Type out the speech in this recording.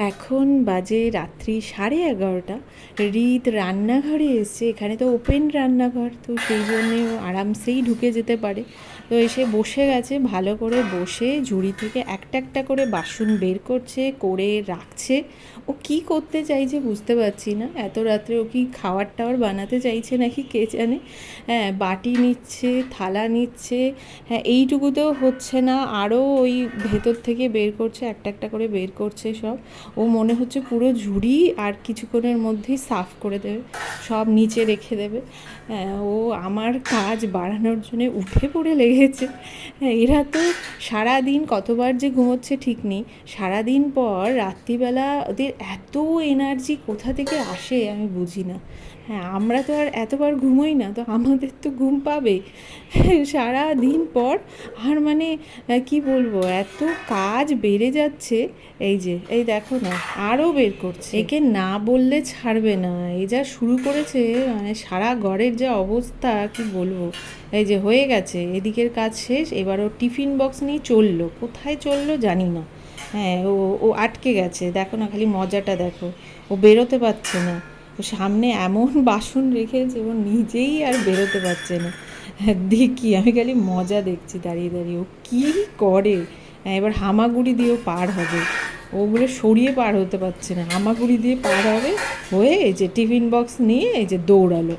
এখন বাজে রাত্রি 11:30। হৃদ রান্নাঘরে এসছে। এখানে তো ওপেন রান্নাঘর, তো সেই জন্যে ও আরামসেই ঢুকে যেতে পারে। তো এসে বসে গেছে, ভালো করে বসে ঝুড়ি থেকে একটা একটা করে বাসন বের করছে, করে রাখছে। ও কি করতে চাইছে বুঝতে পারছি না। এত রাত্রে ও কি খাবার টাবার বানাতে চাইছে নাকি কে জানে। হ্যাঁ, বাটি নিচ্ছে, থালা নিচ্ছে। হ্যাঁ, এইটুকুতেও হচ্ছে না, আরও ওই ভেতর থেকে বের করছে, একটা একটা করে বের করছে সব। ও মনে হচ্ছে পুরো ঝুড়ি আর কিছুক্ষণের মধ্যেই সাফ করে দেবে, সব নিচে রেখে দেবে। হ্যাঁ, ও আমার কাজ বাড়ানোর জন্যে উঠে পড়ে লেগেছে। হ্যাঁ, এরা তো সারাদিন কতবার যে ঘুমোচ্ছে ঠিক নেই। সারাদিন পর রাত্রিবেলা ওদের এত এনার্জি কোথা থেকে আসে আমি বুঝি না। হ্যাঁ, আমরা তো আর এতবার ঘুমোই না, তো আমাদের তো ঘুম পাবে সারা দিন পর। আর মানে কি বলবো, এত কাজ বেড়ে যাচ্ছে। এই যে এই দেখো না, আরও বের করছে। একে না বললে ছাড়বে না, এই যা শুরু করেছে, মানে সারা ঘরের যা অবস্থা কি বলবো। এই যে হয়ে গেছে, এদিকের কাজ শেষ, এবার ও টিফিন বক্স নিয়ে চললো, কোথায় চললো জানি না। হ্যাঁ, ও ও আটকে গেছে, দেখো না, খালি মজাটা দেখো। ও বেরোতে পারছে না, ও সামনে এমন বাসন রেখেছে ও নিজেই আর বেরোতে পারছে না। হ্যাঁ, দেখি আমি খালি মজা দেখছি দাঁড়িয়ে দাঁড়িয়ে ও কী করে। হ্যাঁ, এবার হামাগুড়ি দিয়েও পার হবে, ওগুলো সরিয়ে পার হতে পারছে না, হামাগুড়ি দিয়ে পার হবে। হয়ে এই যে টিফিন বক্স নিয়ে এই যে দৌড়ালো।